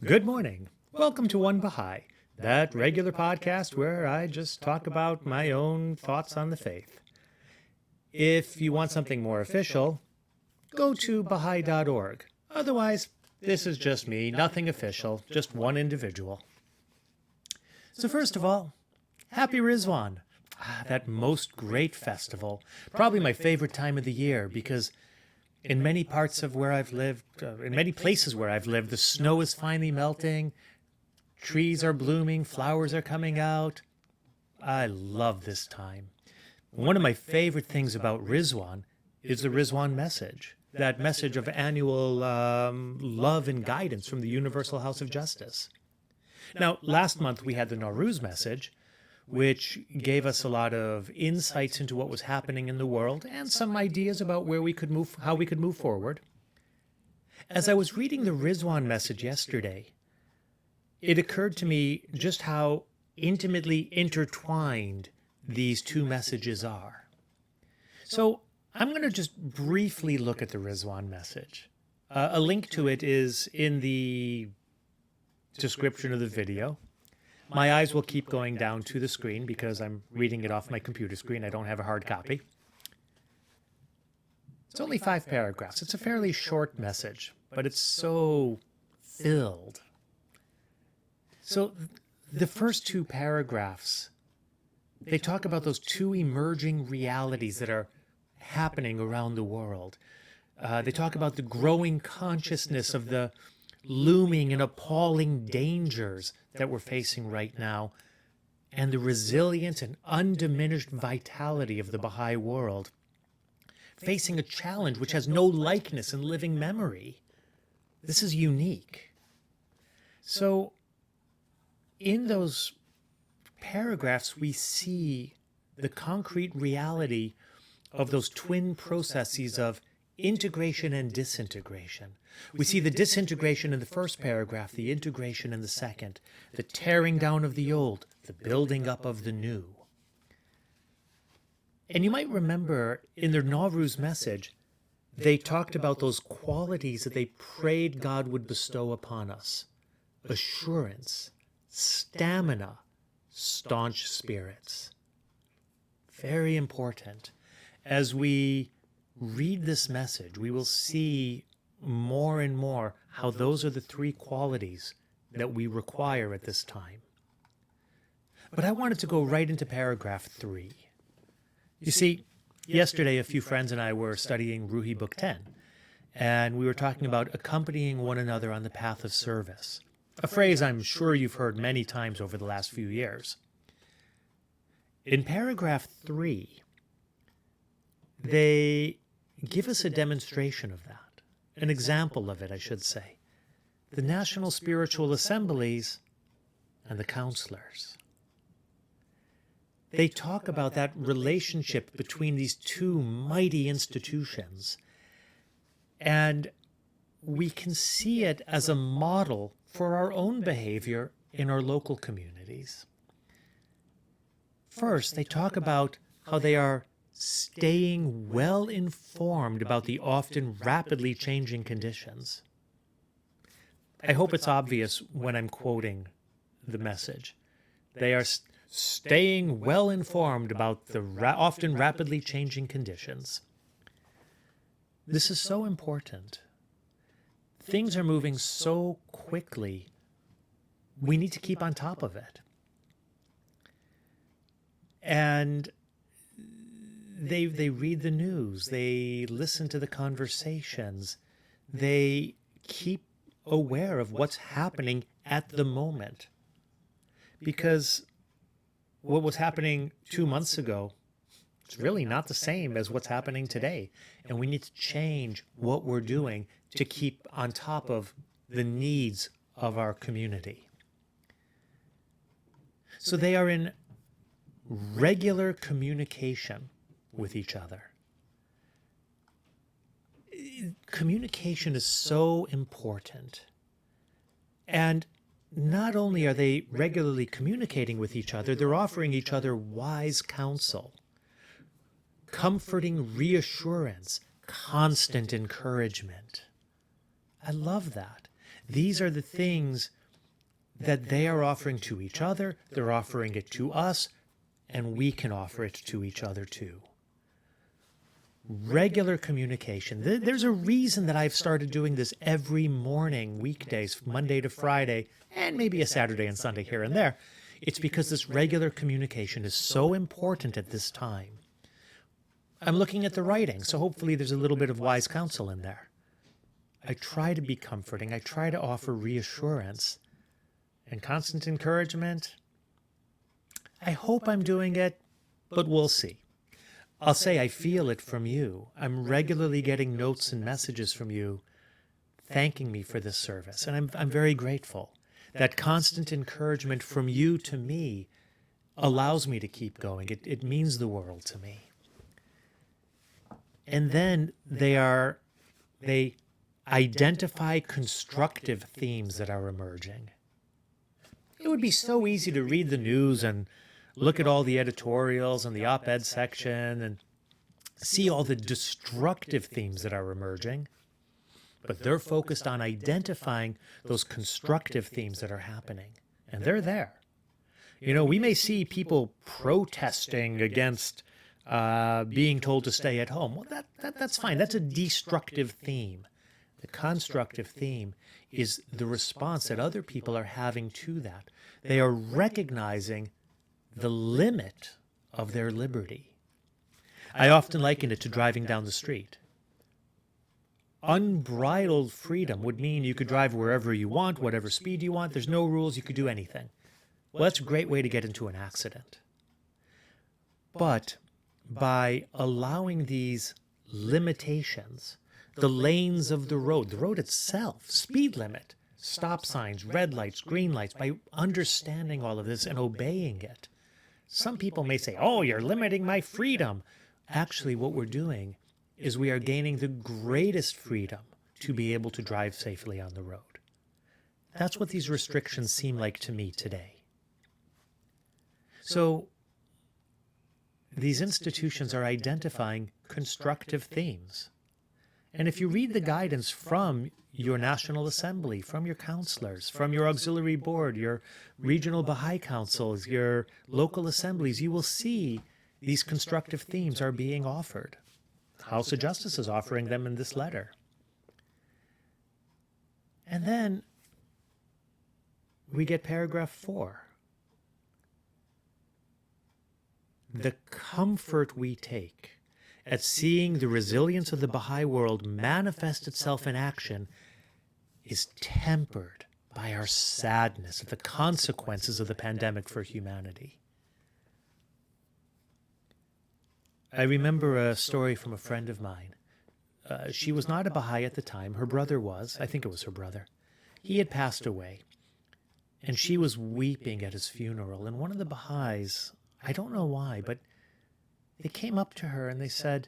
Good morning. Welcome to One Baha'i, that regular podcast where I just talk about my own thoughts on the faith. If you want something more official, go to Baha'i.org. Otherwise, this is just me, nothing official, just one individual. So first of all, happy Ridvan, that most great festival. Probably my favorite time of the year because in many parts of where I've lived, in many places where I've lived, the snow is finally melting, trees are blooming, flowers are coming out. I love this time. One of my favorite things about Ridvan is the Ridvan message, that message of annual love and guidance from the Universal House of Justice. Now, last month we had the Nowruz message, which gave us a lot of insights into what was happening in the world and some ideas about where we could move, how we could move forward. As I was reading the Ridvan message yesterday, it occurred to me just how intimately intertwined these two messages are. So I'm going to just briefly look at the Ridvan message. A link to it is in the description of the video. My eyes will keep going down to the screen because I'm reading it off my computer screen. I don't have a hard copy. It's only 5 paragraphs. It's a fairly short message, but it's so filled. So the first 2 paragraphs, they talk about those 2 emerging realities that are happening around the world. They talk about the growing consciousness of the looming and appalling dangers that we're facing right now, and the resilience and undiminished vitality of the Baha'i world, facing a challenge which has no likeness in living memory. This is unique. So, in those paragraphs, we see the concrete reality of those twin processes of integration and disintegration. We see the disintegration in the first paragraph, the integration in the second, the tearing down of the old, the building up of the new. And you might remember in their Nowruz message, they talked about those qualities that they prayed God would bestow upon us: assurance, stamina, staunch spirits. Very important. As we read this message, we will see more and more how those are the 3 qualities that we require at this time. But I wanted to go right into paragraph 3. You see, yesterday a few friends and I were studying Ruhi Book 10, and we were talking about accompanying one another on the path of service, a phrase I'm sure you've heard many times over the last few years. In paragraph 3, they give us a demonstration of that. An example of it, I should say. The National Spiritual Assemblies and the counselors. They talk about that relationship between these 2 mighty institutions, and we can see it as a model for our own behavior in our local communities. First, they talk about how they are staying well informed about the often rapidly changing conditions. I hope it's obvious when I'm quoting the message. They are staying well informed about the often rapidly changing conditions. This is so important. Things are moving so quickly. We need to keep on top of it. And they read the news, they listen to the conversations, they keep aware of what's happening at the moment. Because what was happening 2 months ago, it's really not the same as what's happening today. And we need to change what we're doing to keep on top of the needs of our community. So they are in regular communication with each other. Communication is so important. And not only are they regularly communicating with each other, they're offering each other wise counsel, comforting reassurance, constant encouragement. I love that. These are the things that they are offering to each other, they're offering it to us, and we can offer it to each other too. Regular communication. There's a reason that I've started doing this every morning, weekdays, Monday to Friday, and maybe a Saturday and Sunday here and there. It's because this regular communication is so important at this time. I'm looking at the writing, so hopefully there's a little bit of wise counsel in there. I try to be comforting. I try to offer reassurance and constant encouragement. I hope I'm doing it, but we'll see. I'll say I feel it from you. I'm regularly getting notes and messages from you thanking me for this service, and I'm very grateful. That constant encouragement from you to me allows me to keep going. It means the world to me. And then they identify constructive themes that are emerging. It would be so easy to read the news and look at all the editorials and the op-ed section and see all the destructive themes that are emerging. But they're focused on identifying those constructive themes that are happening. And they're there. We may see people protesting against being told to stay at home. Well, that's fine. That's a destructive theme. The constructive theme is the response that other people are having to that. They are recognizing the limit of their liberty. I often liken it to driving down the street. Unbridled freedom would mean you could drive wherever you want, whatever speed you want. There's no rules. You could do anything. Well, that's a great way to get into an accident. But by allowing these limitations, the lanes of the road itself, speed limit, stop signs, red lights, green lights, by understanding all of this and obeying it. Some people may say, oh, you're limiting my freedom. Actually, what we're doing is we are gaining the greatest freedom to be able to drive safely on the road. That's what these restrictions seem like to me today. So these institutions are identifying constructive themes. And if you read the guidance from your National Assembly, from your counselors, from your auxiliary board, your regional Baha'i councils, your local assemblies, you will see these constructive themes are being offered. House of Justice is offering them in this letter. And then we get paragraph 4. The comfort we take at seeing the resilience of the Baha'i world manifest itself in action is tempered by our sadness at the consequences of the pandemic for humanity. I remember a story from a friend of mine. She was not a Baha'i at the time. Her brother was. I think it was her brother. He had passed away, and she was weeping at his funeral. And one of the Baha'is, I don't know why, but they came up to her and they said,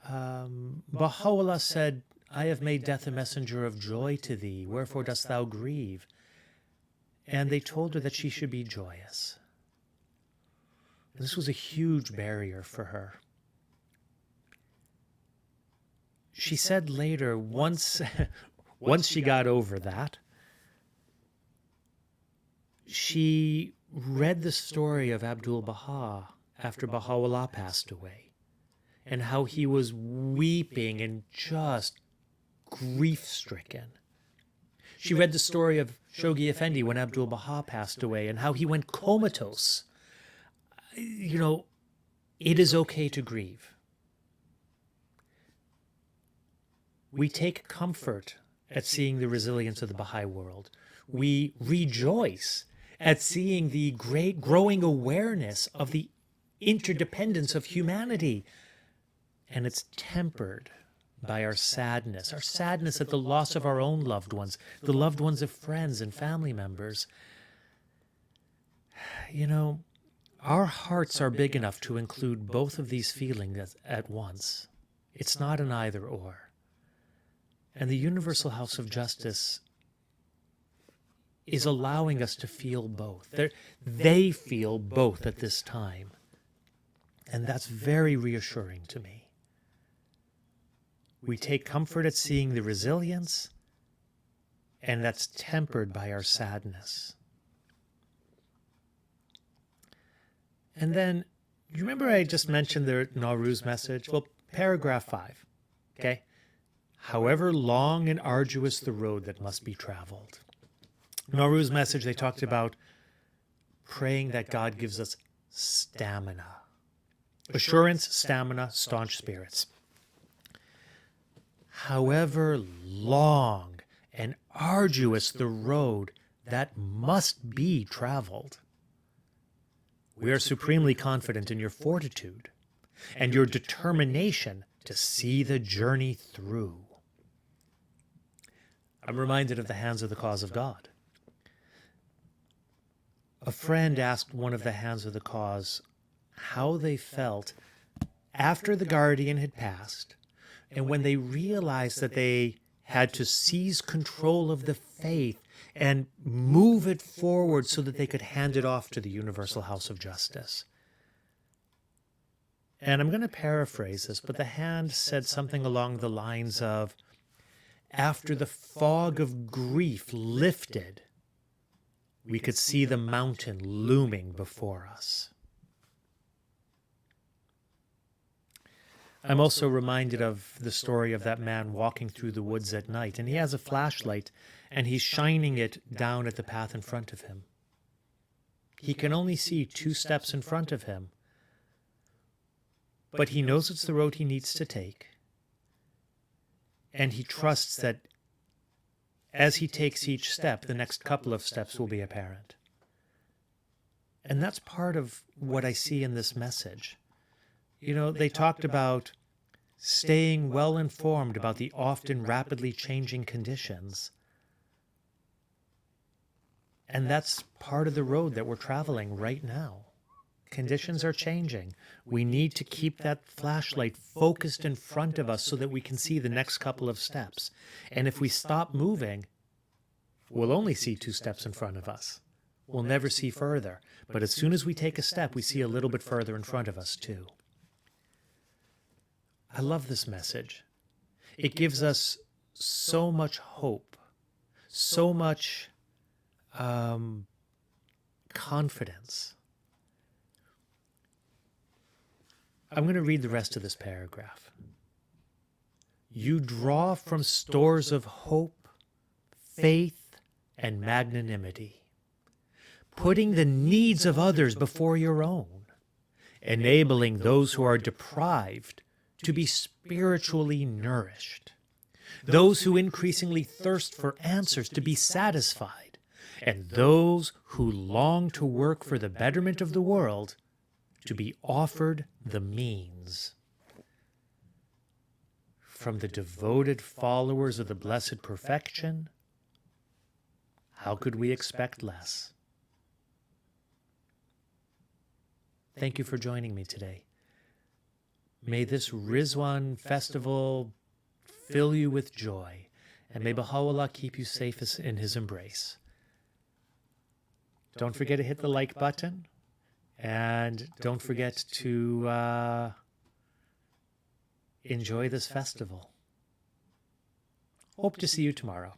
Baha'u'llah said, I have made death a messenger of joy to thee, wherefore dost thou grieve? And they told her that she should be joyous. And this was a huge barrier for her. She said later, once she got over that, she read the story of Abdul Baha after Baha'u'llah passed away, and how he was weeping and just grief-stricken. She read the story of Shoghi Effendi when Abdul Baha passed away, and how he went comatose. It is okay to grieve. We take comfort at seeing the resilience of the Baha'i world. We rejoice at seeing the great growing awareness of the interdependence of humanity. And it's tempered by our sadness at the loss of our own loved ones, the loved ones of friends and family members. Our hearts are big enough to include both of these feelings at once. It's not an either or. And the Universal House of Justice is allowing us to feel both. They feel both at this time. And that's very reassuring to me. We take comfort at seeing the resilience, and that's tempered by our sadness. And then, you remember I just mentioned the Nowruz message? Well, paragraph 5, okay? However long and arduous the road that must be traveled. Nowruz message, they talked about praying that God gives us stamina. Assurance, stamina, staunch spirits. However long and arduous the road that must be traveled, we are supremely confident in your fortitude and your determination to see the journey through. I'm reminded of the hands of the cause of God. A friend asked one of the hands of the cause how they felt after the guardian had passed, and when they realized that they had to seize control of the faith and move it forward so that they could hand it off to the universal house of justice. And I'm going to paraphrase this, but the hand said something along the lines of, after the fog of grief lifted, we could see the mountain looming before us. I'm also reminded of the story of that man walking through the woods at night, and he has a flashlight, and he's shining it down at the path in front of him. He can only see 2 steps in front of him, but he knows it's the road he needs to take, and he trusts that as he takes each step, the next couple of steps will be apparent. And that's part of what I see in this message. You know, they talked about staying well informed about the often rapidly changing conditions. And that's part of the road that we're traveling right now. Conditions are changing. We need to keep that flashlight focused in front of us so that we can see the next couple of steps. And if we stop moving, we'll only see 2 steps in front of us. We'll never see further. But as soon as we take a step, we see a little bit further in front of us too. I love this message. It gives us so much hope, so much confidence. I'm going to read the rest of this paragraph. You draw from stores of hope, faith, and magnanimity, putting the needs of others before your own, enabling those who are deprived to be spiritually nourished, those who increasingly thirst for answers to be satisfied, and those who long to work for the betterment of the world to be offered the means. From the devoted followers of the Blessed Perfection, how could we expect less? Thank you for joining me today. May this Ridvan festival fill you with joy, and may Baha'u'llah keep you safe in his embrace. Don't forget to hit the like button, and don't forget to enjoy this festival. Hope to see you tomorrow.